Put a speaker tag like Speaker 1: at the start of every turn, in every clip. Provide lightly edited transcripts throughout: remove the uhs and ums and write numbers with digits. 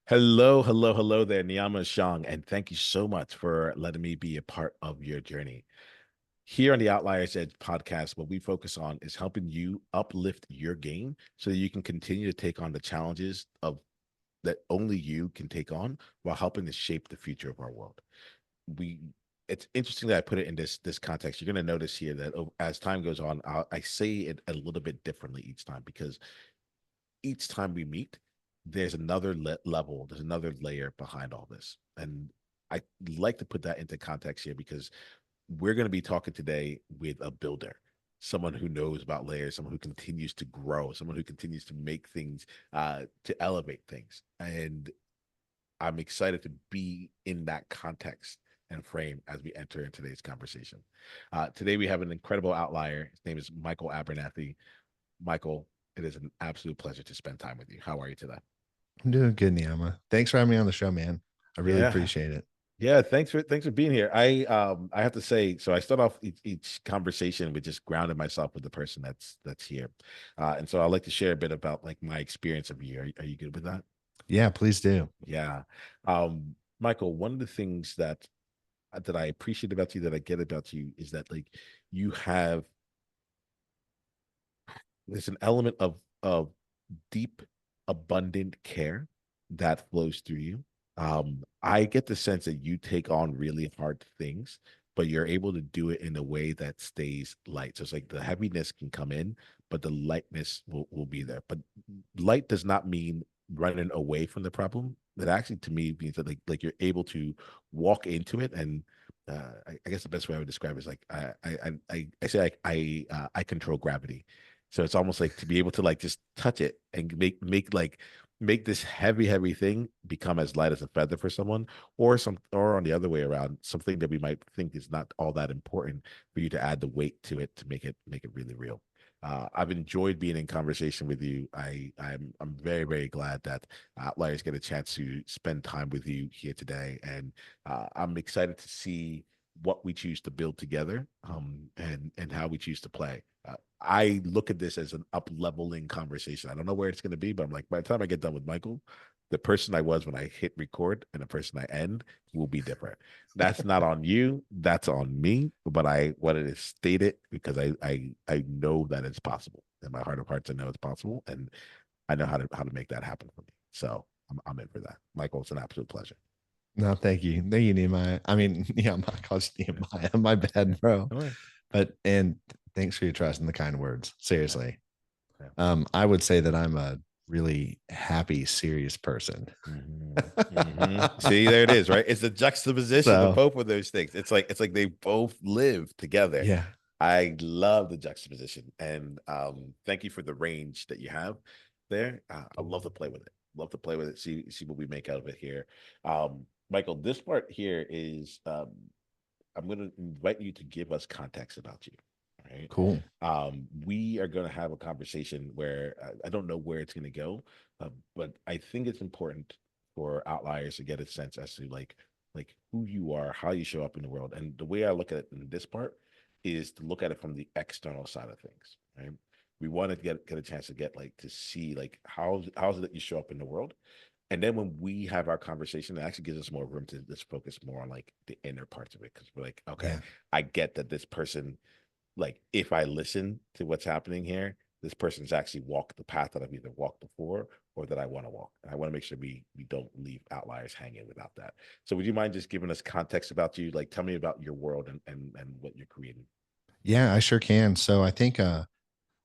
Speaker 1: Hello, hello, hello there, Niiamah Shang, and thank you so much for letting me be a part of your journey. Here on the Outliers Edge podcast, what we focus on is helping you uplift your game so that you can continue to take on the challenges of that only you can take on while helping to shape the future of our world. We it's interesting that I put it in this context. You're going to notice here that as time goes on, I say it a little bit differently each time because each time we meet, there's another level, there's another layer behind all this. And I like to put that into context here because we're going to be talking today with a builder, someone who knows about layers, someone who continues to grow, someone who continues to make things, to elevate things. And I'm excited to be in that context and frame as we enter in today's conversation. Today, we have an incredible outlier. His name is Michael Abernathy. Michael, it is an absolute pleasure to spend time with you. How are you today?
Speaker 2: I'm doing good, Niiamah. Thanks for having me on the show, man. I really
Speaker 1: Yeah.
Speaker 2: appreciate it.
Speaker 1: Yeah, thanks for being here. I have to say, so I start off each conversation with just grounding myself with the person that's here. And so I'd like to share a bit about like my experience of you. Are you good with that?
Speaker 2: Yeah, please do.
Speaker 1: Yeah. Michael, one of the things that I appreciate about you, that I get about you, is that like you have there's an element of deep, abundant care that flows through you. I get the sense that you take on really hard things, but you're able to do it in a way that stays light. So it's like the heaviness can come in, but the lightness will be there. But light does not mean running away from the problem. That actually, to me, means that like you're able to walk into it. And I guess the best way I would describe it is like I say like I control gravity. So it's almost like to be able to like just touch it and make this heavy thing become as light as a feather for someone, or on the other way around, something that we might think is not all that important for you to add the weight to it to make it really real. I've enjoyed being in conversation with you. I'm very glad that Outliers get a chance to spend time with you here today, and I'm excited to see what we choose to build together, and how we choose to play. I look at this as an up leveling conversation. I don't know where it's going to be, but I'm like, by the time I get done with Michael, the person I was when I hit record and the person I end will be different. That's not on you. That's on me. But I wanted to state it because I know that it's possible. In my heart of hearts, I know it's possible, and I know how to make that happen for me. So I'm in for that. Michael, it's an absolute pleasure.
Speaker 2: No, thank you. Thank you, Nehemiah. I mean, yeah, I'm not calling you
Speaker 1: Yeah.
Speaker 2: Nehemiah. My bad, bro.
Speaker 1: All right.
Speaker 2: And thanks for your trust and the kind words.
Speaker 1: Yeah.
Speaker 2: Seriously.
Speaker 1: Yeah.
Speaker 2: I would say that I'm a really happy, serious person.
Speaker 1: See, there it is, right? It's the juxtaposition of
Speaker 2: So
Speaker 1: both of those things. It's like they both live together.
Speaker 2: yeah.
Speaker 1: I love the juxtaposition, and thank you for the range that you have there. I love to play with it. Love to play with it. See what we make out of it here. Michael, this part here is I'm going to invite you to give us context about you. Right.
Speaker 2: Cool.
Speaker 1: We are going to have a conversation where I don't know where it's going to go, but I think it's important for outliers to get a sense as to like who you are, how you show up in the world. And the way I look at it in this part is to look at it from the external side of things. Right. We want to get a chance to get like to see like how's it that you show up in the world. And then when we have our conversation, it actually gives us more room to just focus more on like the inner parts of it. Cause we're like, okay,
Speaker 2: Yeah.
Speaker 1: I get that this person, like if I listen to what's happening here, this person's actually walked the path that I've either walked before or that I want to walk. And I want to make sure we don't leave outliers hanging without that. So would you mind just giving us context about you? Like tell me about your world and what you're creating.
Speaker 2: Yeah, I sure can. So I think a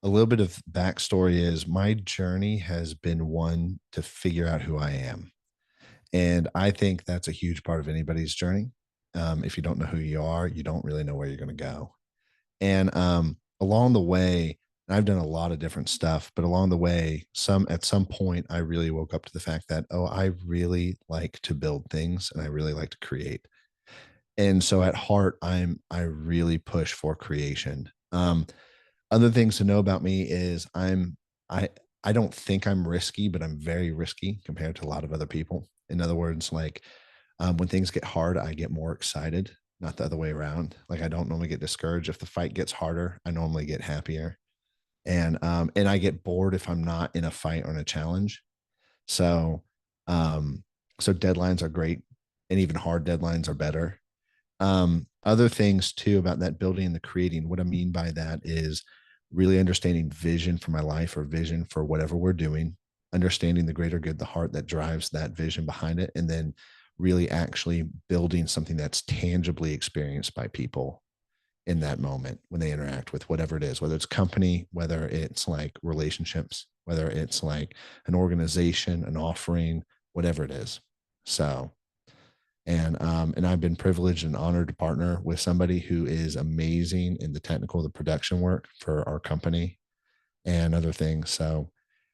Speaker 2: little bit of backstory is my journey has been one to figure out who I am. And I think that's a huge part of anybody's journey. If you don't know who you are, you don't really know where you're going to go. And along the way, I've done a lot of different stuff, but along the way, at some point, I really woke up to the fact that, oh, I really like to build things and I really like to create. And so at heart, I really push for creation. Other things to know about me is I I don't think I'm risky, but I'm very risky compared to a lot of other people. In other words, like when things get hard, I get more excited, not the other way around. Like I don't normally get discouraged. If the fight gets harder, I normally get happier. And I get bored if I'm not in a fight or in a challenge. So So deadlines are great, and even hard deadlines are better. Other things too about that building and the creating. What I mean by that is really understanding vision for my life or vision for whatever we're doing, understanding the greater good, the heart that drives that vision behind it, and then really actually building something that's tangibly experienced by people in that moment when they interact with whatever it is, whether it's company, whether it's like relationships, whether it's like an organization, an offering, whatever it is. So, and I've been privileged and honored to partner with somebody who is amazing in the technical, the production work for our company and other things. So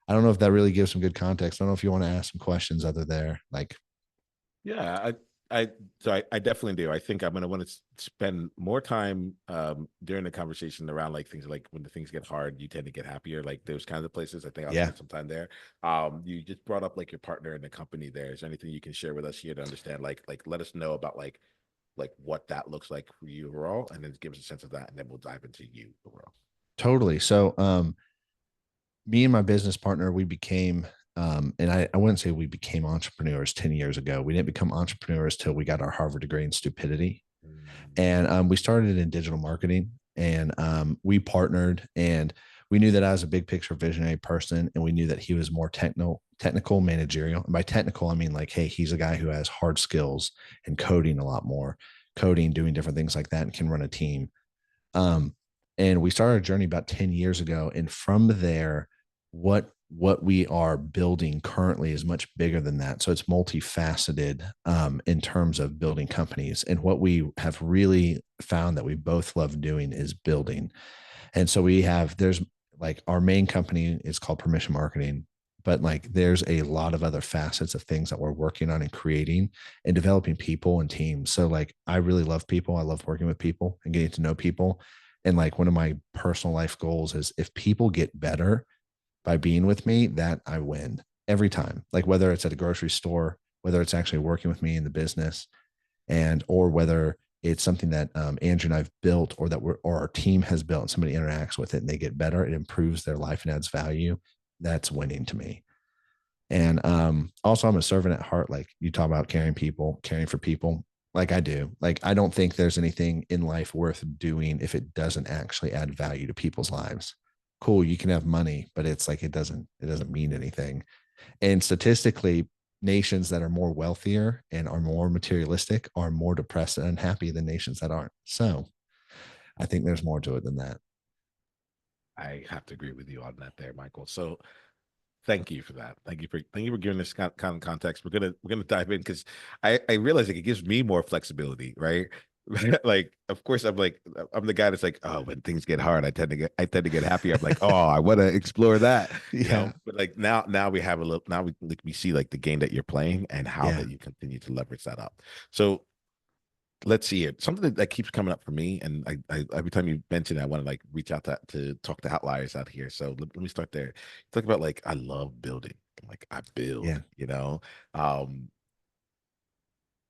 Speaker 2: I don't know if that really gives some good context. I don't know if you want to ask some questions other there. Like,
Speaker 1: Yeah, I definitely do. I think I'm gonna want to spend more time during the conversation around like things like when the things get hard, you tend to get happier, like those kinds of places. I think I'll
Speaker 2: yeah,
Speaker 1: spend some time there. You just brought up like your partner in the company there. Is there anything you can share with us here to understand, like let us know about like what that looks like for you overall, and then give us a sense of that, and then we'll dive into you overall.
Speaker 2: totally. So, me and my business partner, we became, and I wouldn't say we became entrepreneurs 10 years ago. We didn't become entrepreneurs till we got our Harvard degree in stupidity.
Speaker 1: Mm.
Speaker 2: And we started in digital marketing, and we partnered, and we knew that I was a big picture visionary person, and we knew that he was more technical managerial. And by technical, I mean like, hey, he's a guy who has hard skills and coding a lot more, coding, doing different things like that, and can run a team. Um, and we started a journey about 10 years ago. And from there, what we are building currently is much bigger than that. So it's multifaceted in terms of building companies. And what we have really found that we both love doing is building. And so there's like our main company is called Permission Marketing, but like there's a lot of other facets of things that we're working on and creating and developing people and teams. So like I really love people. I love working with people and getting to know people. And like one of my personal life goals is if people get better by being with me, that I win every time. Like whether it's at a grocery store, whether it's actually working with me in the business, and or whether it's something that Andrew and I've built, or that or our team has built, and somebody interacts with it and they get better, it improves their life and adds value. That's winning to me. And also, I'm a servant at heart. Like you talk about caring people, caring for people. Like I do. Like I don't think there's anything in life worth doing if it doesn't actually add value to people's lives. Cool, you can have money, but it's like it doesn't mean anything. And statistically, nations that are more wealthier and are more materialistic are more depressed and unhappy than nations that aren't. So I think there's more to it than that.
Speaker 1: I have to agree with you on that there, Michael. So thank you for that. Thank you for giving this kind of context. We're gonna dive in because I realize like it gives me more flexibility, right? Like, of course, I'm the guy that's like, oh, when things get hard, I tend to get happier. I'm like, oh, I want to explore that,
Speaker 2: Yeah.
Speaker 1: But like now we have a little now we see like the game that you're playing and how
Speaker 2: Yeah.
Speaker 1: that you continue to leverage that up. So let's see it. Something that keeps coming up for me, and I every time you mention it, I want to like reach out to talk to outliers out here. So let me start there. Talk about like I love building. Like I
Speaker 2: Yeah.
Speaker 1: build. Um,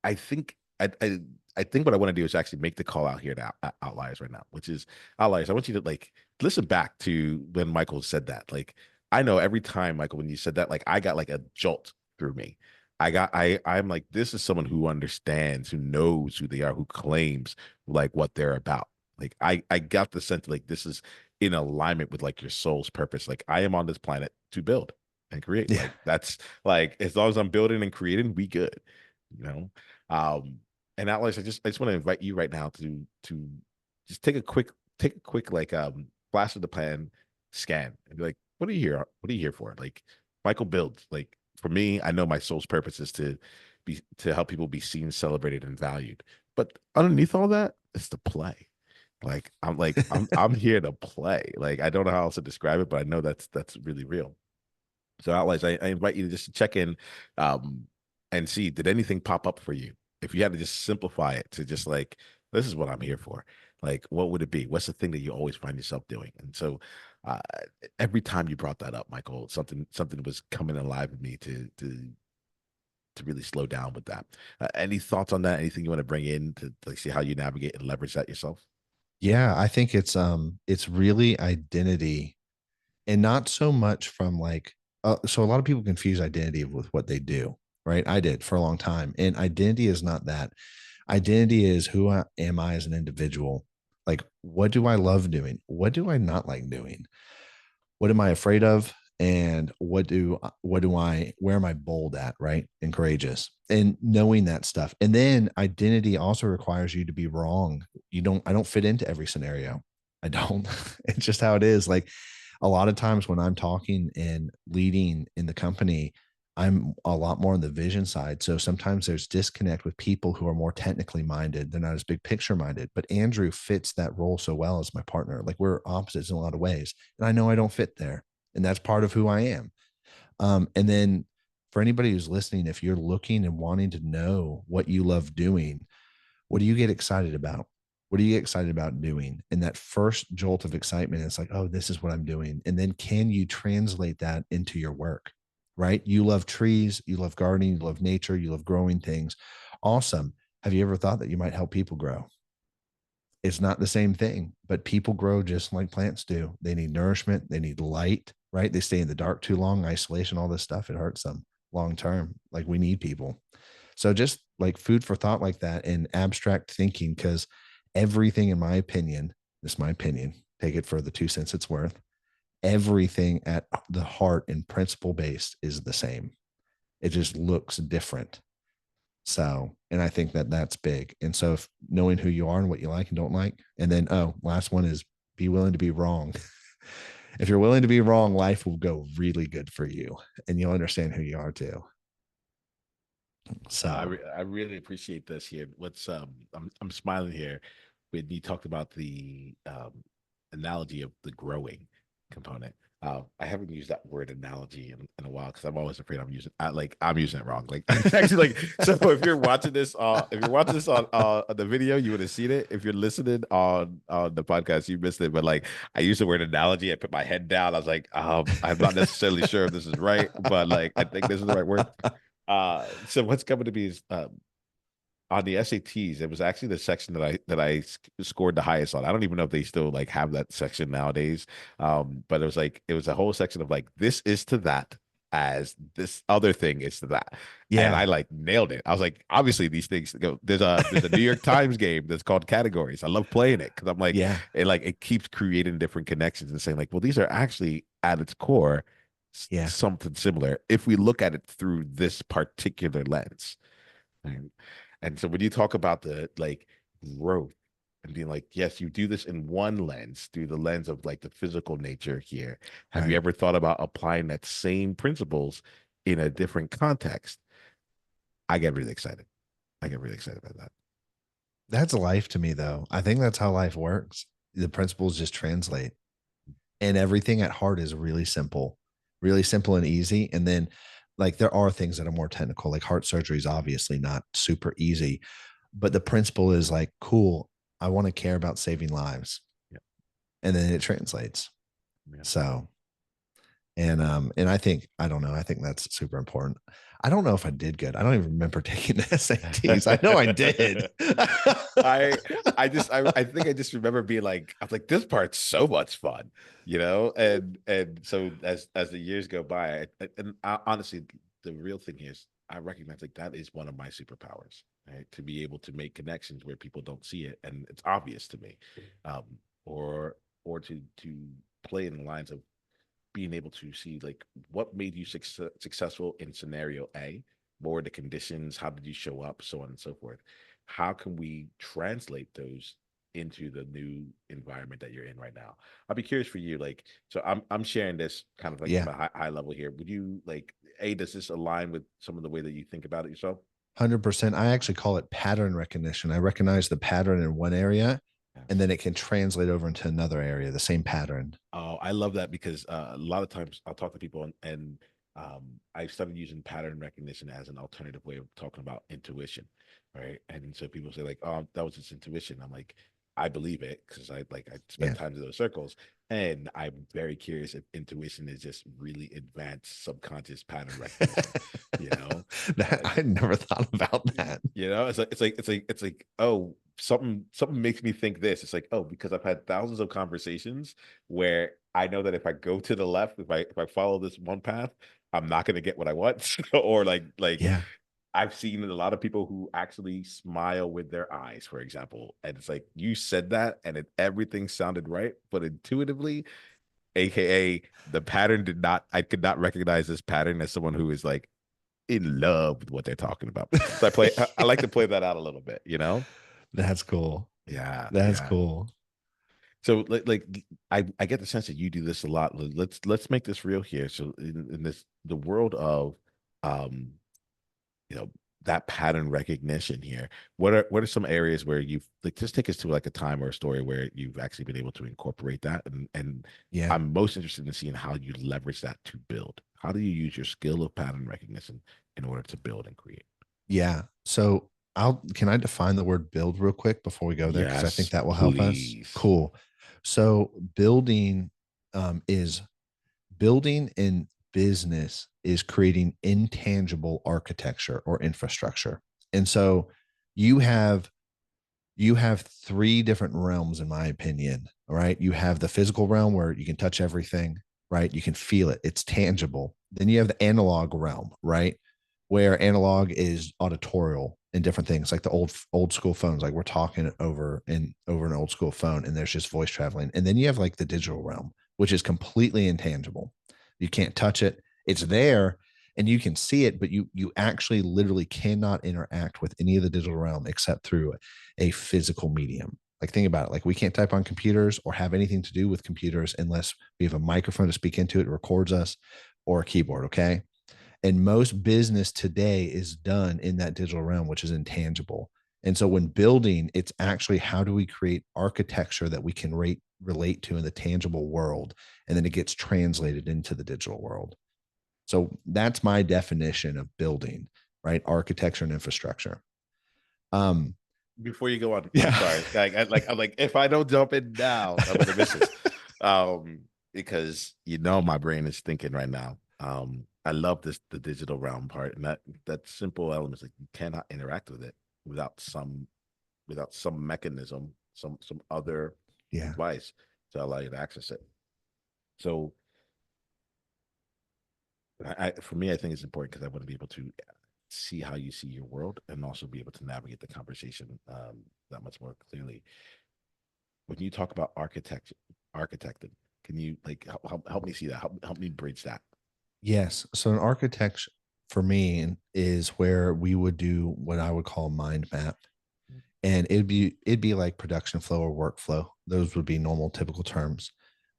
Speaker 1: I think I think what I want to do is actually make the call out here to outliers right now, which is outliers. I want you to like listen back to when Michael said that. Like I know every time, Michael, when you said that, like I got like a jolt through me. I'm like, this is someone who understands, who knows who they are, who claims like what they're about. Like I got the sense like this is in alignment with like your soul's purpose. Like I am on this planet to build and create.
Speaker 2: Yeah.
Speaker 1: Like that's like as long as I'm building and creating, we good, you know. Um, and Atlas, I just want to invite you right now to just take a quick like flash of the pan scan and be like, what are you here for? Like Michael builds. Like for me, I know my soul's purpose is to help people be seen, celebrated, and valued. But underneath all that, it's to play. I'm here to play. Like I don't know how else to describe it, but I know that's really real. So Outliers, I invite you to just check in um, and see did anything pop up for you? If you had to just simplify it to just like, this is what I'm here for. Like, what would it be? What's the thing that you always find yourself doing? And so uh, every time you brought that up, Michael, something was coming alive in me to really slow down with that. Any thoughts on that? Anything you want to bring in to like see how you navigate and leverage that yourself?
Speaker 2: Yeah. I think it's really identity, and not so much from like so a lot of people confuse identity with what they do, right? I did for a long time. And identity is not that. Identity is am I as an individual? Like, what do I love doing? What do I not like doing? What am I afraid of? And where am I bold at, right? And courageous, and knowing that stuff. And then identity also requires you to be wrong. I don't fit into every scenario. I don't. It's just how it is. Like, a lot of times when I'm talking and leading in the company, I'm a lot more on the vision side. So sometimes there's disconnect with people who are more technically minded. They're not as big picture minded. But Andrew fits that role so well as my partner. Like, we're opposites in a lot of ways. And I know I don't fit there. And that's part of who I am. And then for anybody who's listening, if you're looking and wanting to know what you love doing, what do you get excited about? What do you get excited about doing? And that first jolt of excitement, it's like, oh, this is what I'm doing. And then can you translate that into your work, right? You love trees, you love gardening, you love nature, you love growing things. Awesome. Have you ever thought that you might help people grow? It's not the same thing, but people grow just like plants do. They need nourishment, they need light, right? They stay in the dark too long, isolation, all this stuff, it hurts them long term. Like, we need people. So just like food for thought like that, and abstract thinking, because everything, in my opinion, this is my opinion, take it for the 2 cents it's worth. Everything at the heart and principle based is the same. It just looks different. So, and I think that that's big. And so, if knowing who you are and what you like and don't like, and then, oh, last one is be willing to be wrong. If you're willing to be wrong, life will go really good for you, and you'll understand who you are too. So,
Speaker 1: I really appreciate this here. I'm smiling here when you talked about the analogy of the growing component. I haven't used that word analogy in a while because I'm always afraid I'm using it wrong. Like actually, like, so if you're watching this on the video, you would have seen it. If you're listening on the podcast, you missed it. But like, I used the word analogy. I put my head down. I was like, I'm not necessarily sure if this is right, but like, I think this is the right word. So what's coming to me is on the SATs, it was actually the section scored the highest on. I don't even know if they still like have that section nowadays. But it was a whole section of like this is to that as this other thing is to that. And
Speaker 2: yeah.
Speaker 1: I like nailed it. I was like, obviously these things go. There's a New York Times game that's called categories. I love playing it because I'm like,
Speaker 2: Yeah.
Speaker 1: it keeps creating different connections and saying like, well, these are actually at its core
Speaker 2: Yeah.
Speaker 1: something similar if we look at it through this particular lens. Right? And so when you talk about the like growth and being like, yes, you do this in one lens, through the lens of like the physical nature here. Have you
Speaker 2: Right.
Speaker 1: ever thought about applying that same principles in a different context? I get really excited. I get really excited about that.
Speaker 2: That's life to me, though. I think that's how life works. The principles just translate, and everything at heart is really simple and easy. And then, like, there are things that are more technical, like heart surgery is obviously not super easy, but the principle is like, cool. I want to care about saving lives,
Speaker 1: Yeah.
Speaker 2: and then it translates.
Speaker 1: Yeah.
Speaker 2: So, and I think, I don't know, I think that's super important. I don't know if I did good. I don't even remember taking the SATs. I know I did.
Speaker 1: I I think I just remember being like, I was like, this part's so much fun, and so as the years go by, honestly, the real thing is I recognize like that is one of my superpowers, right? To be able to make connections where people don't see it, and it's obvious to me, um, or to play in the lines of being able to see like what made you successful in scenario A, what were the conditions, how did you show up, so on and so forth. How can we translate those into the new environment that you're in right now? I'll be curious for you, like, so I'm sharing this kind of like
Speaker 2: Yeah,
Speaker 1: from a high level here. Would you like, A, does this align with some of the way that you think about it yourself?
Speaker 2: 100%. I actually call it pattern recognition. I recognize the pattern in one area, and then it can translate over into another area, the same pattern.
Speaker 1: Oh, I love that because a lot of times I'll talk to people and I started using pattern recognition as an alternative way of talking about intuition, right? And so people say like, "Oh, that was just intuition." I'm like, I believe it because I spent
Speaker 2: Yeah.
Speaker 1: time in those circles, and I'm very curious if intuition is just really advanced subconscious pattern recognition, you know?
Speaker 2: That
Speaker 1: Uh,
Speaker 2: I never thought about that.
Speaker 1: it's like oh, something makes me think this. It's like, oh, because I've had thousands of conversations where I know that if I go to the left, if I follow this one path, I'm not gonna get what I want. Or like
Speaker 2: Yeah,
Speaker 1: I've seen a lot of people who actually smile with their eyes, for example. And it's like you said that and everything sounded right, but intuitively, aka the pattern did not, I could not recognize this pattern as someone who is like in love with what they're talking about. So I like to play that out a little bit, you know?
Speaker 2: that's cool.
Speaker 1: Yeah,
Speaker 2: That's
Speaker 1: yeah.
Speaker 2: cool.
Speaker 1: So like I get the sense that you do this a lot. Let's make this real here. So in this the world of um you know that pattern recognition here, what are some areas where you've like just take us to like a time or a story where you've actually been able to incorporate that, and
Speaker 2: Yeah.
Speaker 1: I'm most interested in seeing how you leverage that to build. How do you use your skill of pattern recognition in order to build and create?
Speaker 2: Yeah. So I'll can I define the word build real quick before we go there? Because I think
Speaker 1: Yes,
Speaker 2: that will help us.
Speaker 1: please.
Speaker 2: Cool. So is building in business is creating intangible architecture or infrastructure. And so you have you have three different realms, in my opinion. All right. You have the physical realm where you can touch everything, right? You can feel it, it's tangible. Then you have the analog realm, right? Where analog is auditorial and different things like the old school phones, like we're talking over an old school phone and there's just voice traveling. And then you have like the digital realm, which is completely intangible. You can't touch it. It's there and you can see it, but you actually literally cannot interact with any of the digital realm except through a physical medium. Like think about it. Like we can't type on computers or have anything to do with computers unless we have a microphone to speak into it, records us, or a keyboard. Okay. And most business today is done in that digital realm, which is intangible. And so when building, it's actually how do we create architecture that we can relate to in the tangible world, and then it gets translated into the digital world. So that's my definition of building, right? Architecture and infrastructure. Um,
Speaker 1: Before you go on, I'm
Speaker 2: yeah.
Speaker 1: sorry. I'm like, if I don't jump in now, I'm gonna miss this. Because my brain is thinking right now. I love this the digital realm part, and that simple element is like you cannot interact with it without some mechanism, some other
Speaker 2: Yeah.
Speaker 1: device to allow you to access it. So for me, I think it's important because I want to be able to see how you see your world and also be able to navigate the conversation that much more clearly. When you talk about architecting, can you like help me see that? Help me bridge that.
Speaker 2: Yes. So an architect for me is where we would do what I would call a mind map. And it'd be like production flow or workflow. Those would be normal typical terms.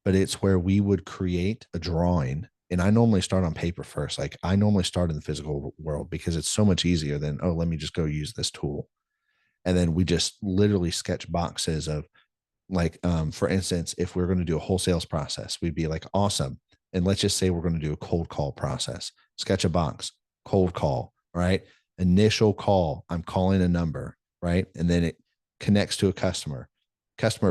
Speaker 2: But it's where we would create a drawing. And I normally start on paper first. Like I normally start in the physical world because it's so much easier than, oh, let me just go use this tool. And then we just literally sketch boxes of like for instance, if we're going to do a wholesales process, we'd be like, awesome. And let's just say we're going to do a cold call process, sketch a box, cold call, right? Initial call, I'm calling a number, right? And then it connects to a customer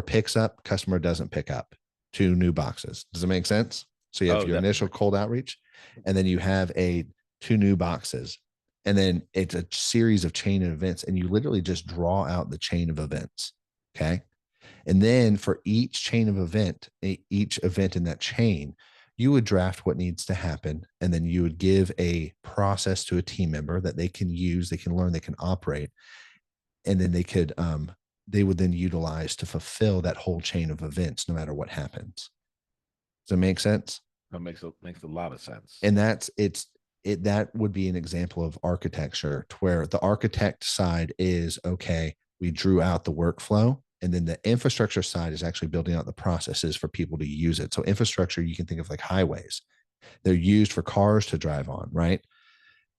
Speaker 2: picks up, customer doesn't pick up, two new boxes. Does it make sense? So you have
Speaker 1: Oh,
Speaker 2: your initial
Speaker 1: definitely.
Speaker 2: cold outreach, and then you have a two new boxes, and then it's a series of chain of events, and you literally just draw out the chain of events. Okay. And then for each chain of each event in that chain, you would draft what needs to happen. And then you would give a process to a team member that they can use, they can learn, they can operate. And then they would then utilize to fulfill that whole chain of events, no matter what happens. Does that make sense?
Speaker 1: That makes a lot of sense.
Speaker 2: And that would be an example of architecture to where the architect side is okay, we drew out the workflow, and then the infrastructure side is actually building out the processes for people to use it. So infrastructure, you can think of like highways. They're used for cars to drive on, right?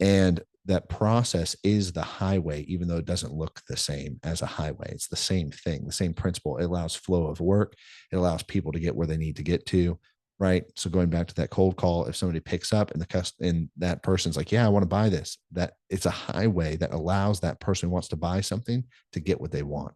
Speaker 2: And that process is the highway, even though it doesn't look the same as a highway. It's the same thing, the same principle. It allows flow of work. It allows people to get where they need to get to. Right. So going back to that cold call, if somebody picks up and that person's like, yeah, I want to buy this, that it's a highway that allows that person who wants to buy something to get what they want.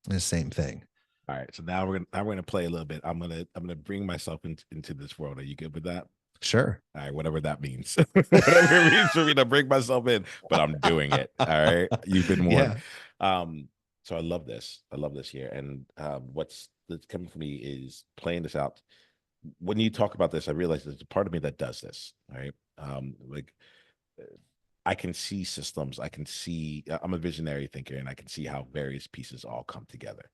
Speaker 2: It's the same thing.
Speaker 1: All right, so now we're gonna play a little bit. I'm gonna bring myself into this world. Are you good with that?
Speaker 2: Sure.
Speaker 1: All right, whatever that means, whatever it means for me to bring myself in, but I'm doing it. All right, you've been warned.
Speaker 2: Yeah.
Speaker 1: Um, so I love this. I love this here, and that's coming for me is playing this out. When you talk about this, I realize there's a part of me that does this. All right, Like I can see systems. I can see. I'm a visionary thinker, and I can see how various pieces all come together.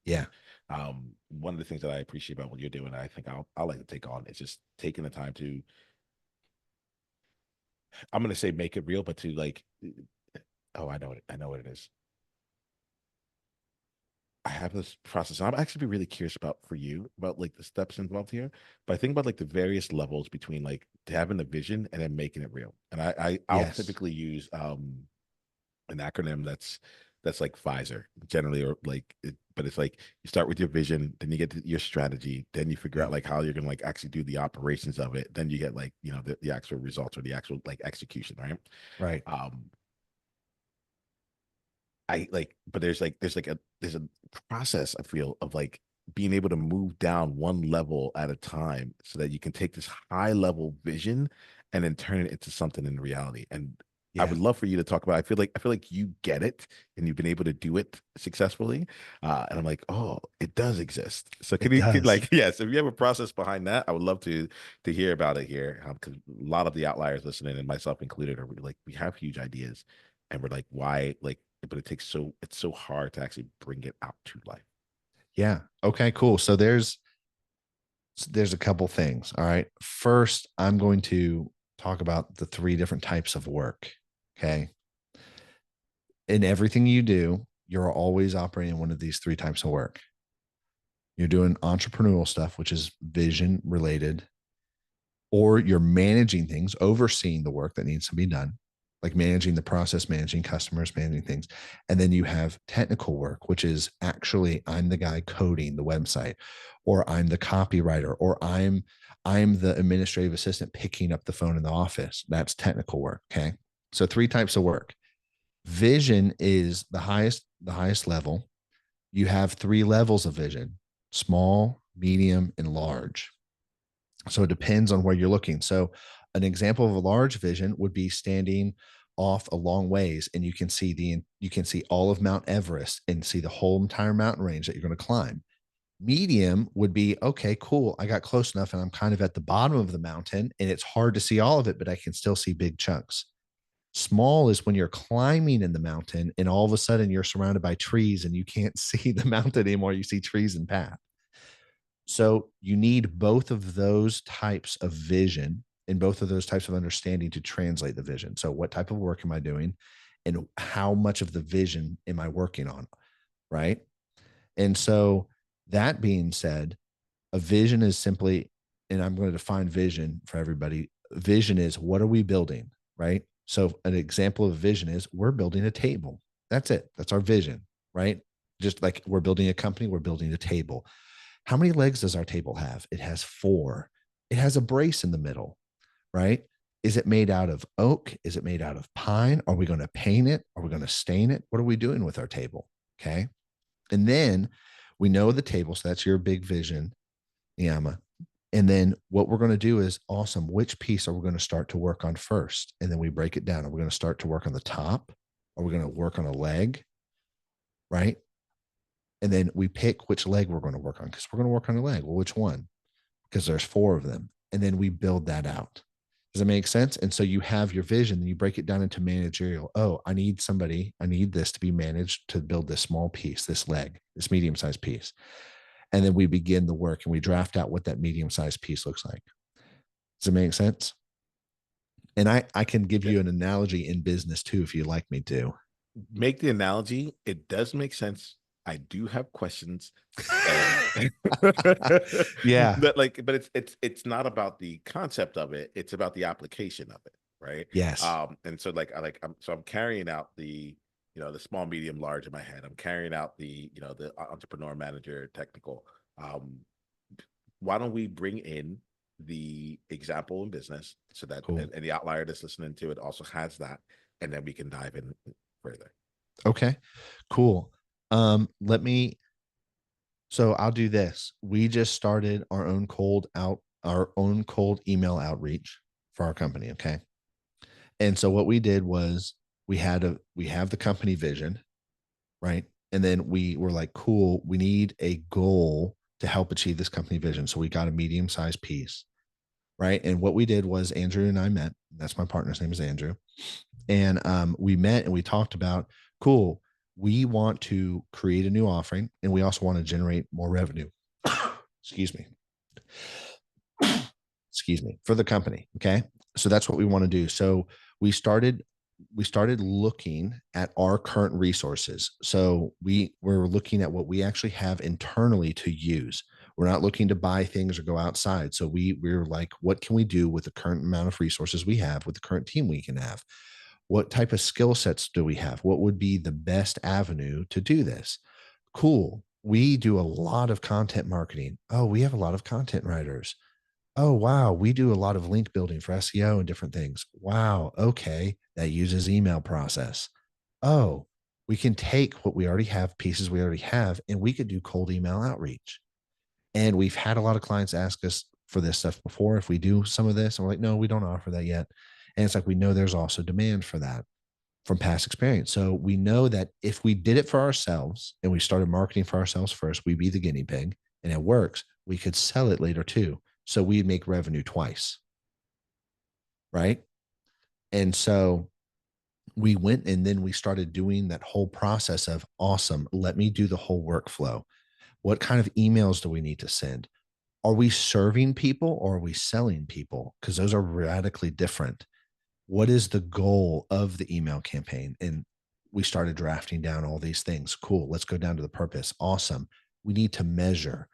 Speaker 2: Yeah.
Speaker 1: Right. One of the things that I appreciate about what you're doing, I think I'll like to take on, is just taking the time to. I'm gonna say make it real, but to like, oh, I know what it is. I have this process. I'm actually be really curious about for you about like the steps involved here. But I think about like the various levels between like having the vision and then making it real. And I'll
Speaker 2: Yes.
Speaker 1: typically use an acronym that's like Pfizer generally, or like but it's like you start with your vision, then you get to your strategy, then you figure out
Speaker 2: Yep.
Speaker 1: like how you're gonna like actually do the operations of it, then you get like the actual results or the actual like execution, right?
Speaker 2: Right.
Speaker 1: Um, but there's a process I feel of like being able to move down one level at a time so that you can take this high level vision and then turn it into something in reality. And I
Speaker 2: Yeah.
Speaker 1: would love for you to talk about. I feel like you get it and you've been able to do it successfully. And I'm like, oh, it does exist. So
Speaker 2: It does.
Speaker 1: like, yes, if you have a process behind that, I would love to hear about it here. Because a lot of the outliers listening, and myself included, are like, we have huge ideas, and we're like, why, like, but it's so hard to actually bring it out to life.
Speaker 2: Yeah. Okay, cool. So there's a couple things. All right. First, I'm going to talk about the three different types of work. Okay. In everything you do, you're always operating one of these three types of work. You're doing entrepreneurial stuff, which is vision related, or you're managing things, overseeing the work that needs to be done, like managing the process, managing customers, managing things. And then you have technical work, which is actually I'm the guy coding the website, or I'm the copywriter, or I'm the administrative assistant picking up the phone in the office. That's technical work. Okay. So three types of work. Vision is the highest level. You have three levels of vision: small, medium, and large. So it depends on where you're looking. So an example of a large vision would be standing off a long ways and you can see all of Mount Everest and see the whole entire mountain range that you're going to climb. Medium would be, okay, cool. I got close enough and I'm kind of at the bottom of the mountain and it's hard to see all of it, but I can still see big chunks. Small is when you're climbing in the mountain and all of a sudden you're surrounded by trees and you can't see the mountain anymore. You see trees and path. So you need both of those types of vision and both of those types of understanding to translate the vision. So what type of work am I doing and how much of the vision am I working on? Right. And so that being said, a vision is simply, and I'm going to define vision for everybody. Vision is what are we building? Right. So an example of vision is we're building a table. That's it. That's our vision. Right. Just like we're building a company, we're building a table. How many legs does our table have? It has four. It has a brace in the middle, right? Is it made out of oak? Is it made out of pine? Are we going to paint it? Are we going to stain it? What are we doing with our table? Okay. And then we know the table. So that's your big vision, Niiamah. And then what we're going to do is awesome. Which piece are we going to start to work on first? And then we break it down. Are we going to start to work on the top? Are we going to work on a leg? Right. And then we pick which leg we're going to work on because we're going to work on a leg. Well, which one? Because there's four of them. And then we build that out. Does that make sense? And so you have your vision and you break it down into managerial. Oh, I need this to be managed to build this small piece, this leg, this medium sized piece. And then we begin the work and we draft out what that medium sized piece looks like. Does it make sense? And I can give
Speaker 1: Yeah.
Speaker 2: you an analogy in business too, if you'd like me to.
Speaker 1: Make the analogy. It does make sense. I do have questions, and
Speaker 2: Yeah.
Speaker 1: that like, but it's not about the concept of it. It's about the application of it, right?
Speaker 2: Yes.
Speaker 1: And so like I'm carrying out the the small, medium, large in my head. I'm carrying out the the entrepreneur, manager, technical. Um, why don't we bring in the example in business so that
Speaker 2: Cool.
Speaker 1: and the outlier that's listening to it also has that, and then we can dive in further.
Speaker 2: Okay. Cool. Let me So I'll do this. We just started our own cold email outreach for our company. Okay. And so what we did was we have the company vision, right? And then we were like, cool, we need a goal to help achieve this company vision. So we got a medium sized piece, right? And what we did was Andrew and I met. That's my partner's name is Andrew. And we met and we talked about, cool, we want to create a new offering and we also want to generate more revenue. Excuse me. Excuse me, for the company. Okay. So that's what we want to do. So we started we started looking at our current resources. So we're looking at what we actually have internally to use. We're not looking to buy things or go outside. So we're like, what can we do with the current amount of resources we have, with the current team we can have? What type of skill sets do we have? What would be the best avenue to do this? Cool. We do a lot of content marketing. Oh, we have a lot of content writers. Oh, wow. We do a lot of link building for SEO and different things. Wow. Okay. That uses email process. Oh, we can take what we already have, pieces we already have, and we could do cold email outreach. And we've had a lot of clients ask us for this stuff before. If we do some of this, and we're like, no, we don't offer that yet. And it's like, we know there's also demand for that from past experience. So we know that if we did it for ourselves and we started marketing for ourselves first, we'd be the guinea pig and it works. We could sell it later too. So we'd make revenue twice. Right. And so we went and then we started doing that whole process of awesome. Let me do the whole workflow. What kind of emails do we need to send? Are we serving people or are we selling people? Because those are radically different. What is the goal of the email campaign? And we started drafting down all these things. Cool. Let's go down to the purpose. Awesome. We need to measure.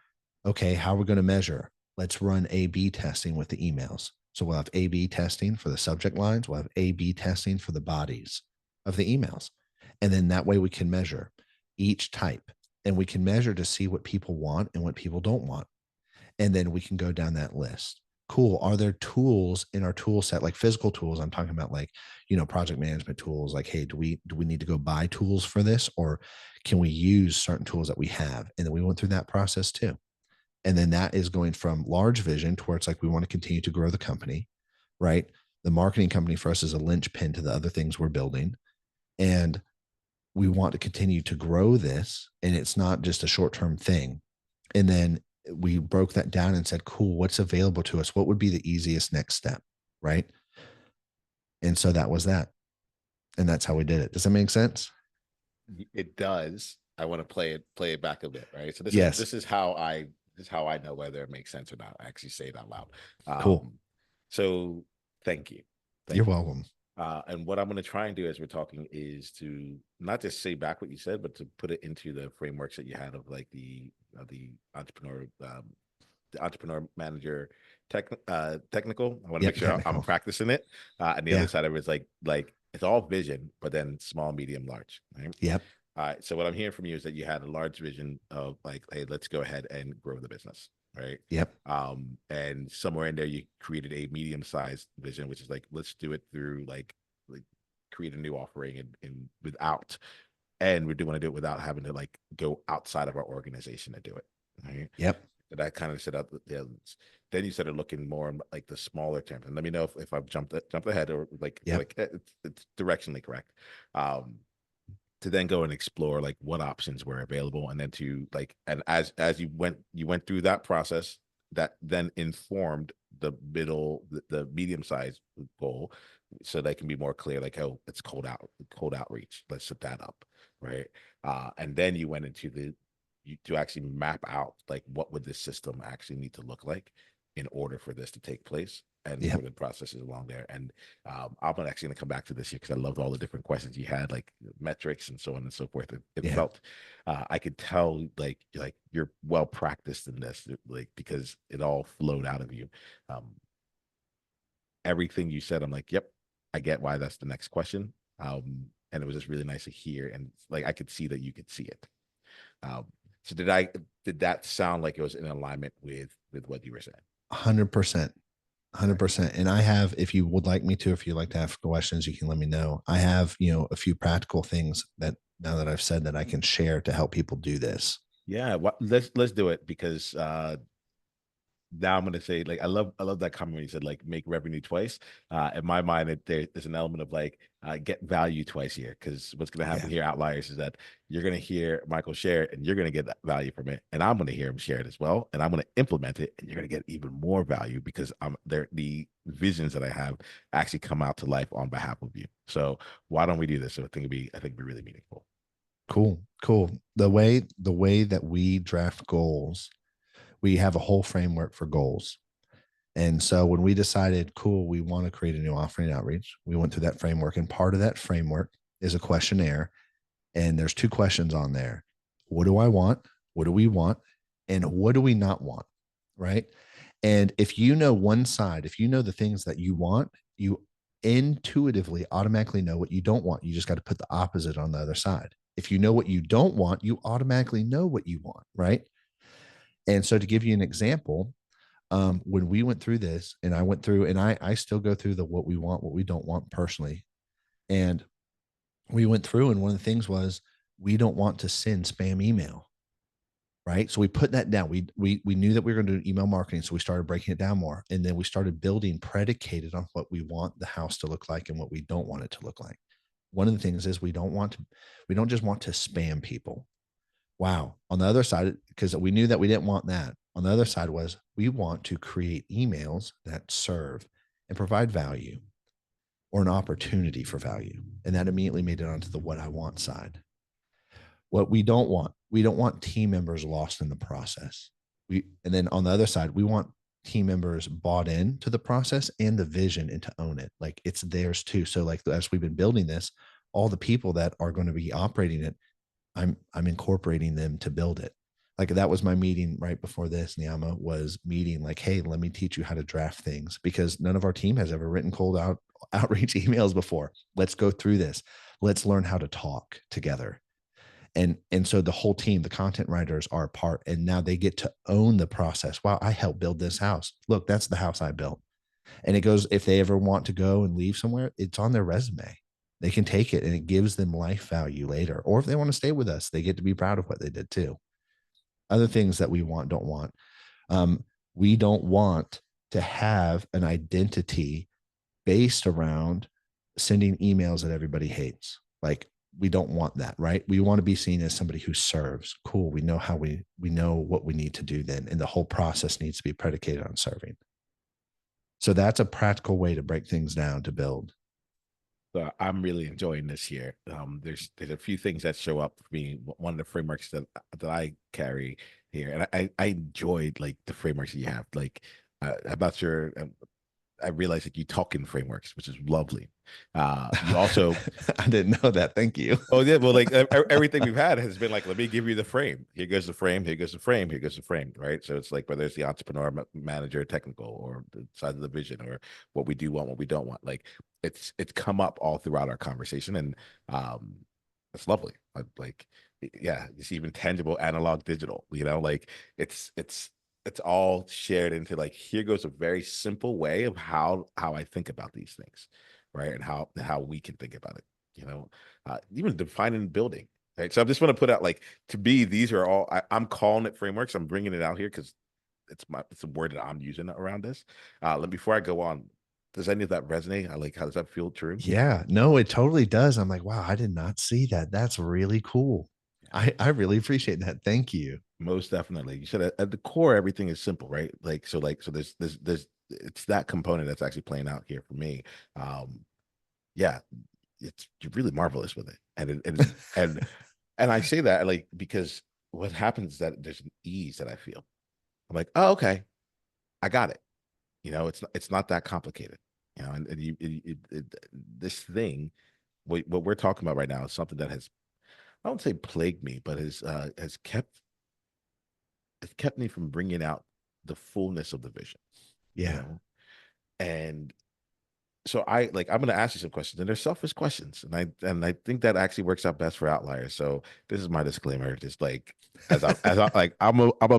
Speaker 2: Okay. How are we going to measure? Let's run A B testing with the emails. So we'll have A B testing for the subject lines. We'll have A B testing for the bodies of the emails. And then that way we can measure each type and we can measure to see what people want and what people don't want. And then we can go down that list. Cool. Are there tools in our tool set, like physical tools? I'm talking about like, project management tools. Like, hey, do we need to go buy tools for this, or can we use certain tools that we have? And then we went through that process too. And then that is going from large vision to where it's like we want to continue to grow the company, right? The marketing company for us is a linchpin to the other things we're building. And we want to continue to grow this. And it's not just a short-term thing. And then we broke that down and said, cool, what's available to us? What would be the easiest next step? Right. And so that was that. And that's how we did it. Does that make sense?
Speaker 1: It does. I want to play it back a bit, right? So this is
Speaker 2: Yes.
Speaker 1: this is how I know whether it makes sense or not. I actually say it out loud.
Speaker 2: Cool.
Speaker 1: So thank you.
Speaker 2: You're
Speaker 1: Thank you.
Speaker 2: welcome.
Speaker 1: And what I'm going to try and do as we're talking is to not just say back what you said, but to put it into the frameworks that you had of like the entrepreneur manager technical. I want to make
Speaker 2: Yep.
Speaker 1: sure I'm
Speaker 2: Technical.
Speaker 1: practicing it. And the other
Speaker 2: Yeah.
Speaker 1: side of it is like it's all vision, but then small, medium, large. Right.
Speaker 2: Yep.
Speaker 1: All right. So what I'm hearing from you is that you had a large vision of like, hey, let's go ahead and grow the business. Right.
Speaker 2: Yep.
Speaker 1: And somewhere in there you created a medium-sized vision, which is like, let's do it through like create a new offering and without, and we do want to do it without having to like go outside of our organization to do it. Right.
Speaker 2: Yep.
Speaker 1: So that kind of set up the elements. Then you started looking more on like the smaller terms. And let me know if I've jumped ahead or
Speaker 2: Yep.
Speaker 1: it's directionally correct. Um, to then go and explore like what options were available, and then to like, and as you went through that process that then informed the medium sized goal, so they can be more clear, like, oh, it's cold outreach, let's set that up, right? And then you went into to actually map out like what would this system actually need to look like in order for this to take place, and
Speaker 2: Yep.
Speaker 1: for the processes along there. And I'm actually going to come back to this here because I loved all the different questions you had, like metrics and so on and so forth. It
Speaker 2: Yeah.
Speaker 1: felt, I could tell like you're well practiced in this, like because it all flowed out of you. Um, Everything you said, I'm like, yep, I get why that's the next question. And it was just really nice to hear, and like I could see that you could see it. Um, so did that sound like it was in alignment with what you were saying?
Speaker 2: 100%.
Speaker 1: Right.
Speaker 2: 100%. And I have, if you would like me to, if you'd like to ask questions, you can let me know. I have, a few practical things that now that I've said that I can share to help people do this.
Speaker 1: Yeah, let's do it because now I'm gonna say, like, I love that comment when you said like make revenue twice. In my mind, there's an element of like get value twice here, because what's gonna happen
Speaker 2: Yeah.
Speaker 1: here, Outliers, is that you're gonna hear Michael share it and you're gonna get that value from it, and I'm gonna hear him share it as well, and I'm gonna implement it, and you're gonna get even more value because I'm there. The visions that I have actually come out to life on behalf of you. So why don't we do this? So I think it'd be really meaningful.
Speaker 2: Cool. Cool. The way that we draft goals, we have a whole framework for goals. And so when we decided, cool, we want to create a new offering outreach, we went through that framework. And part of that framework is a questionnaire. And there's two questions on there. What do I want? What do we want? And what do we not want? Right. And if you know one side, if you know the things that you want, you intuitively automatically know what you don't want. You just got to put the opposite on the other side. If you know what you don't want, you automatically know what you want. Right. And so to give you an example, when we went through this, and I went through, and I still go through the what we want, what we don't want personally. And we went through, and one of the things was we don't want to send spam email, right? So we put that down. We knew that we were going to do email marketing, so we started breaking it down more, and then we started building predicated on what we want the house to look like and what we don't want it to look like. One of the things is we don't just want to spam people. Wow. On the other side, because we knew that we didn't want that. On the other side was we want to create emails that serve and provide value or an opportunity for value. And that immediately made it onto the what I want side. What we don't want team members lost in the process. And then on the other side, we want team members bought in to the process and the vision and to own it. Like it's theirs too. So like as we've been building this, all the people that are going to be operating it, I'm incorporating them to build it. Like that was my meeting right before this. Niiamah was meeting like, hey, let me teach you how to draft things, because none of our team has ever written outreach emails before. Let's go through this. Let's learn how to talk together. And so the whole team, the content writers are a part, and now they get to own the process. Wow, I helped build this house. Look, that's the house I built. And it goes, if they ever want to go and leave somewhere, it's on their resume. They can take it and it gives them life value later. Or if they want to stay with us, they get to be proud of what they did too. Other things that we don't want. Um, we don't want to have an identity based around sending emails that everybody hates. Like we don't want that, right? We want to be seen as somebody who serves. Cool. We know how we know what we need to do then. And the whole process needs to be predicated on serving. So that's a practical way to break things down to build.
Speaker 1: So I'm really enjoying this here. There's a few things that show up for me. One of the frameworks that I carry here, and I enjoyed like the frameworks that you have. Like I'm not sure. I realize that you talk in frameworks, which is lovely. You also,
Speaker 2: I didn't know that. Thank you.
Speaker 1: oh yeah, well, like everything we've had has been like, let me give you the frame. Here goes the frame. Here goes the frame. Here goes the frame. Right. So it's like whether it's the entrepreneur, manager, technical, or the size of the vision, or what we do want, what we don't want. Like it's come up all throughout our conversation, and um, it's lovely. Like yeah, it's even tangible, analog, digital. You know, like it's all shared into like here goes a very simple way of how I think about these things, right, and how we can think about it. You know, even defining building. Right. So I just want to put out like to me, these are all I'm calling it frameworks. I'm bringing it out here because it's a word that I'm using around this. Before I go on, does any of that resonate? I like how does that feel true?
Speaker 2: Yeah, no, it totally does. I'm like, wow, I did not see that. That's really cool.
Speaker 1: Yeah,
Speaker 2: I really appreciate that. Thank you.
Speaker 1: most definitely. You said at the core, everything is simple, right? So there's it's that component that's actually playing out here for me. Um, yeah, it's you're really marvelous with it, and I say that like because what happens is that there's an ease that I feel. I'm like, oh, okay, I got it. You know, it's not that complicated. You know, and this thing, what we're talking about right now is something that has I don't say plagued me, but has kept me from bringing out the fullness of the vision. You
Speaker 2: Yeah.
Speaker 1: know, and so I'm going to ask you some questions, and they're selfish questions, and I think that actually works out best for Outliers. So this is my disclaimer, just like as I like I'm gonna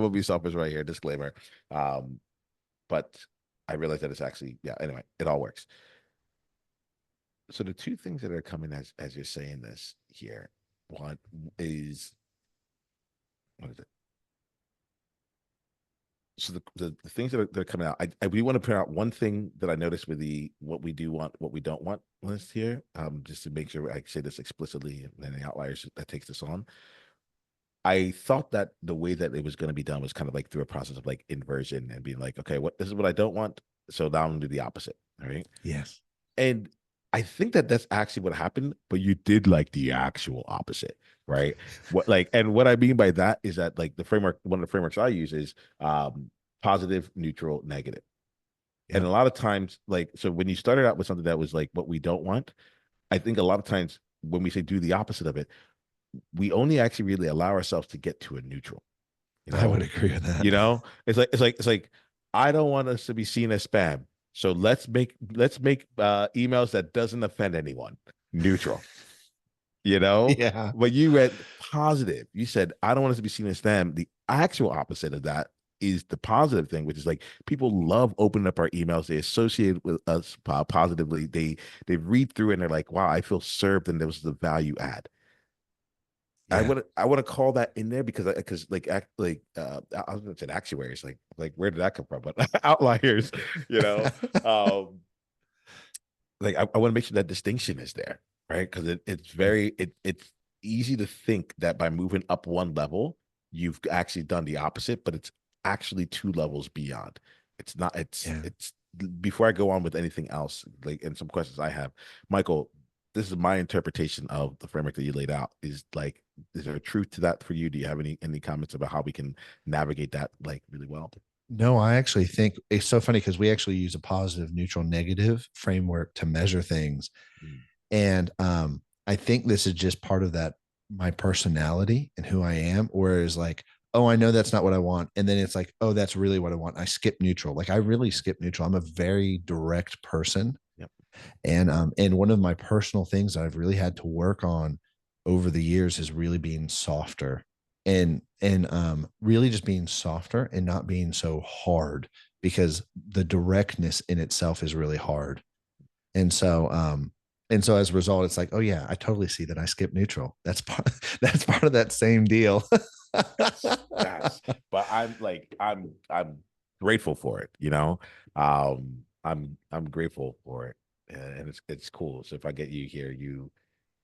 Speaker 1: be selfish right here, disclaimer. Um, but I realize that it's actually yeah. Anyway, it all works. So the two things that are coming as you're saying this here, one is what is it? So the things that are coming out, I we want to point out one thing that I noticed with the what we do want, what we don't want list here, just to make sure I say this explicitly, and then the outliers that takes this on. I thought that the way that it was going to be done was kind of like through a process of like inversion and being like, okay, what this is what I don't want, so now I'm gonna do the opposite, all right?
Speaker 2: Yes.
Speaker 1: And I think that that's actually what happened, but you did like the actual opposite, right? What like, and what I mean by that is that like the framework, one of the frameworks I use is positive, neutral, negative. And
Speaker 2: Yep.
Speaker 1: a lot of times, like, so when you started out with something that was like what we don't want, I think a lot of times when we say do the opposite of it, we only actually really allow ourselves to get to a neutral. You
Speaker 2: I would
Speaker 1: know,
Speaker 2: agree with that.
Speaker 1: it's like I don't want us to be seen as spam. So let's make emails that doesn't offend anyone. Neutral, you know?
Speaker 2: Yeah.
Speaker 1: But you read positive. You said, I don't want us to be seen as spam. The actual opposite of that is the positive thing, which is like people love opening up our emails. They associate with us positively. They read through and they're like, wow, I feel served and there was the value add.
Speaker 2: Yeah.
Speaker 1: I want to call that in there because like I was gonna say actuaries like where did that come from? But outliers, you know, um, like I want to make sure that distinction is there, right? Because it's very it's easy to think that by moving up one level, you've actually done the opposite, but it's actually two levels beyond. It's not.
Speaker 2: Yeah.
Speaker 1: It's before I go on with anything else, like and some questions I have, Michael. This is my interpretation of the framework that you laid out. Is like, is there a truth to that for you? Do you have any comments about how we can navigate that like really well?
Speaker 2: No, I actually think it's so funny because we actually use a positive, neutral, negative framework to measure things.
Speaker 1: Mm,
Speaker 2: And I think this is just part of that, my personality and who I am. Whereas, like, oh, I know that's not what I want. And then it's like, oh, that's really what I want. I skip neutral. Like, I really
Speaker 1: yeah,
Speaker 2: skip neutral. I'm a very direct person.
Speaker 1: yep,
Speaker 2: And one of my personal things that I've really had to work on over the years is really being softer and really just being softer and not being so hard, because the directness in itself is really hard. And so as a result, it's like, oh yeah, I totally see that I skip neutral. That's part that's part of that same deal.
Speaker 1: yes, yes. But I'm grateful for it, you know. I'm grateful for it, and it's cool. So if I get you here,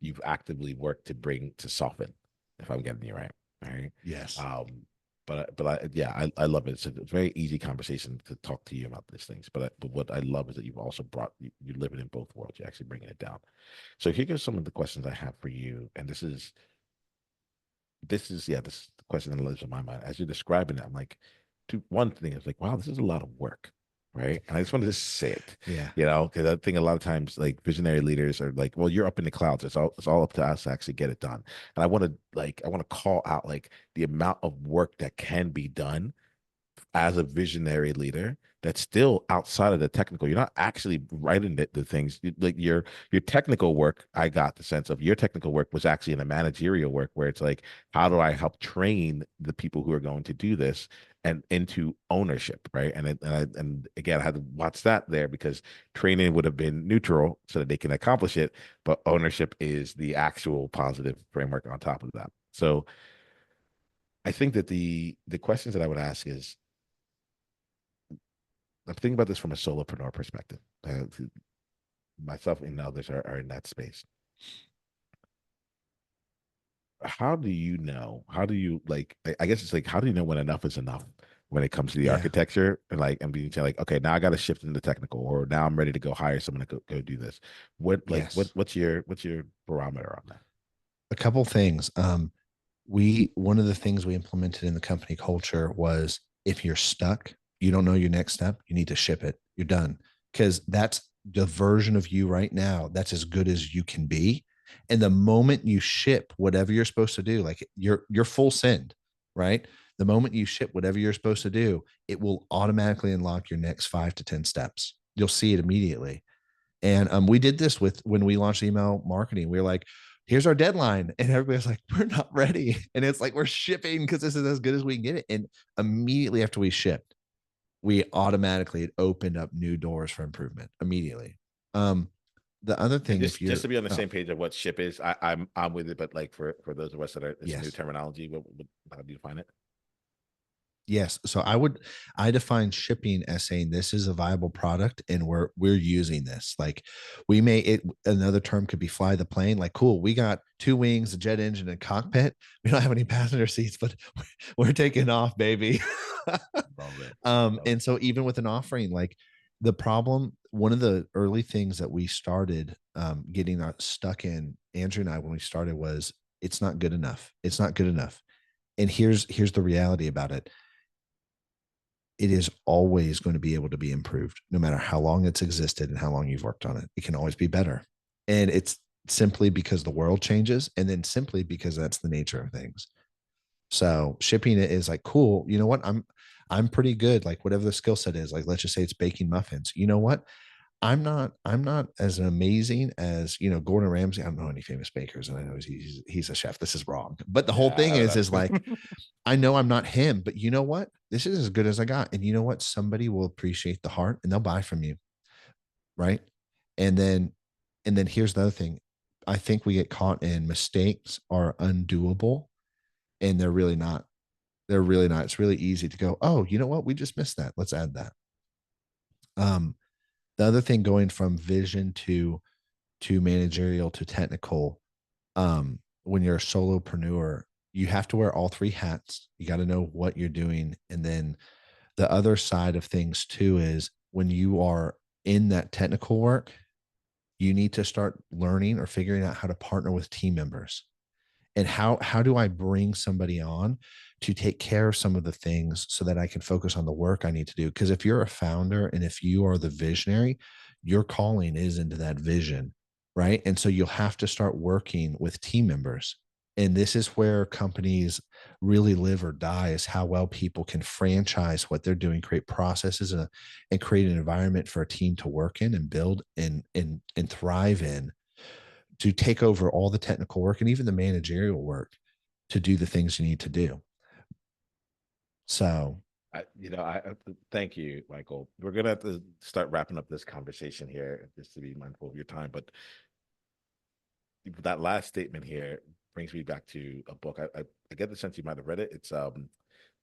Speaker 1: you've actively worked to bring to soften, if I'm getting you right, all right.
Speaker 2: Yes.
Speaker 1: Um, yeah, I love it. It's a very easy conversation to talk to you about these things. But what I love is that you've also brought you live it in both worlds. You're actually bringing it down. So here goes some of the questions I have for you, and this is the question that lives in my mind as you're describing it. I'm like, one thing is like, wow, this is a lot of work, right? And I just wanted to say it,
Speaker 2: Yeah.
Speaker 1: you know, because I think a lot of times like visionary leaders are like, well, you're up in the clouds. It's all up to us to actually get it done. And I want to call out like the amount of work that can be done as a visionary leader that's still outside of the technical. You're not actually writing the things like your technical work. I got the sense of your technical work was actually in a managerial work where it's like, how do I help train the people who are going to do this and into ownership, right? And again, I had to watch that there because training would have been neutral so that they can accomplish it, but ownership is the actual positive framework on top of that. So I think that the questions that I would ask is I'm thinking about this from a solopreneur perspective. Myself and others are in that space. How do you know? How do you like? I guess it's like, how do you know when enough is enough when it comes to the
Speaker 2: Yeah.
Speaker 1: architecture and like and being like, okay, now I got to shift into technical, or now I'm ready to go hire someone to go do this.
Speaker 2: Yes.
Speaker 1: What's your barometer on that?
Speaker 2: A couple things. We one of the things we implemented in the company culture was, if you're stuck, you don't know your next step, you need to ship it. You're done. Because that's the version of you right now. That's as good as you can be. And the moment you ship whatever you're supposed to do, like you're full send, right? The moment you ship whatever you're supposed to do, it will automatically unlock your next 5 to 10 steps. You'll see it immediately. And we did this with when we launched email marketing. We were like, here's our deadline. And everybody's like, we're not ready. And it's like, we're shipping because this is as good as we can get it. And immediately after we shipped, we automatically it opened up new doors for improvement immediately. Um, the other
Speaker 1: And
Speaker 2: thing, if
Speaker 1: just
Speaker 2: you're,
Speaker 1: to be on the
Speaker 2: oh,
Speaker 1: same page of what ship is, I'm with it. But like for those of us that are, it's a new
Speaker 2: yes.
Speaker 1: terminology. How do you define it?
Speaker 2: Yes. So I define shipping as saying this is a viable product and we're using this. Like we may it another term could be fly the plane. Like, cool, we got two wings, a jet engine, and cockpit. We don't have any passenger seats, but we're taking off, baby.
Speaker 1: Love it. Love
Speaker 2: And so even with an offering, like the problem, one of the early things that we started getting stuck in, Andrew and I, when we started, was it's not good enough. It's not good enough. And here's the reality about it. It is always going to be able to be improved, no matter how long it's existed and how long you've worked on it. It can always be better. And it's simply because the world changes, and then simply because that's the nature of things. So shipping it is like, cool, you know what? I'm pretty good. Like whatever the skill set is, like let's just say it's baking muffins. You know what? I'm not as amazing as Gordon Ramsay. I don't know any famous bakers, and I know he's a chef. This is wrong. But the whole
Speaker 1: Yeah,
Speaker 2: thing
Speaker 1: I
Speaker 2: is
Speaker 1: don't
Speaker 2: like,
Speaker 1: know.
Speaker 2: I know I'm not him, but you know what? This is as good as I got. And you know what? Somebody will appreciate the heart and they'll buy from you. Right. And then, and then here's the other thing. I think we get caught in mistakes are undoable, and they're really not. They're really not. It's really easy to go, oh, you know what? We just missed that. Let's add that. Um, the other thing, going from vision to managerial to technical, when you're a solopreneur, you have to wear all three hats. You got to know what you're doing. And then the other side of things too is when you are in that technical work, you need to start learning or figuring out how to partner with team members. And how do I bring somebody on to take care of some of the things so that I can focus on the work I need to do? Because if you're a founder and if you are the visionary, your calling is into that vision, right? And so you'll have to start working with team members. And this is where companies really live or die, is how well people can franchise what they're doing, create processes, and create an environment for a team to work in and build and thrive in, to take over all the technical work and even the managerial work to do the things you need to do. So,
Speaker 1: I thank you, Michael. We're gonna have to start wrapping up this conversation here, just to be mindful of your time. But that last statement here brings me back to a book. I get the sense you might have read it. It's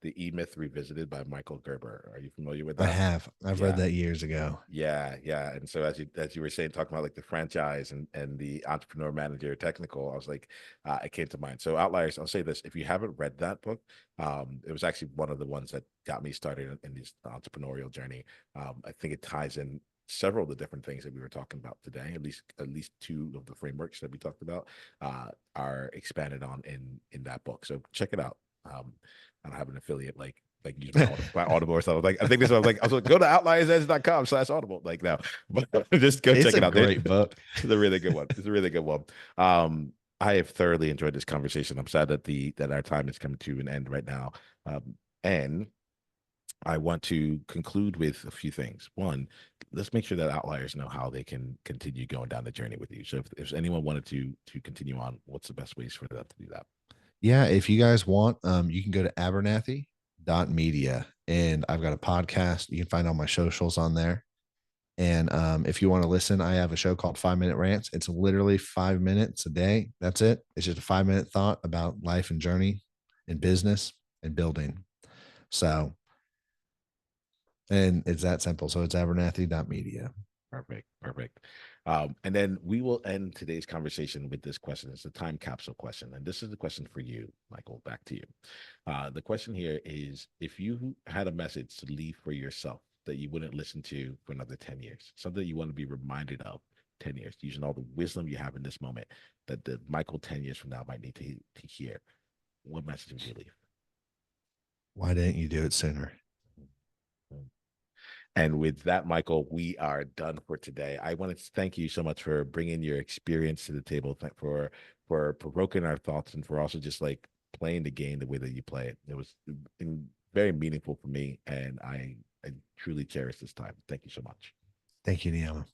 Speaker 1: The E Myth Revisited by Michael Gerber. Are you familiar with that?
Speaker 2: I've read
Speaker 1: Yeah.
Speaker 2: that years ago.
Speaker 1: Yeah, yeah. And so as you were saying, talking about like the franchise and the entrepreneur manager technical, I was like, it came to mind. So Outliers, I'll say this: if you haven't read that book, it was actually one of the ones that got me started in this entrepreneurial journey. I think it ties in several of the different things that we were talking about today. At least two of the frameworks that we talked about are expanded on in that book. So check it out. I don't have an affiliate like use my Audible or something. Like I think this I was like, go to outliersedge.com/audible. Like now, but just go
Speaker 2: It's
Speaker 1: check
Speaker 2: a
Speaker 1: it out. There.
Speaker 2: great book.
Speaker 1: It's a really good one. It's a really good one. I have thoroughly enjoyed this conversation. I'm sad that our time is coming to an end right now. And I want to conclude with a few things. One, let's make sure that outliers know how they can continue going down the journey with you. So if anyone wanted to continue on, what's the best ways for them to do that?
Speaker 2: Yeah, if you guys want, you can go to abernathy.media, and I've got a podcast. You can find all my socials on there. And if you want to listen, I have a show called 5 Minute Rants. It's literally 5 minutes a day. That's it. It's just a 5 minute thought about life and journey and business and building. So, and it's that simple. So it's abernathy.media.
Speaker 1: Perfect. Perfect. And then we will end today's conversation with this question. It's a time capsule question. And this is the question for you, Michael. Back to you. The question here is, if you had a message to leave for yourself that you wouldn't listen to for another 10 years, something you want to be reminded of 10 years, using all the wisdom you have in this moment that the Michael 10 years from now might need to hear, what message would you leave?
Speaker 2: Why didn't you do it sooner?
Speaker 1: And with that, Michael, we are done for today. I want to thank you so much for bringing your experience to the table, for provoking our thoughts, and for also just like playing the game the way that you play it. It was very meaningful for me, and I truly cherish this time. Thank you so much.
Speaker 2: Thank you, Niiamah.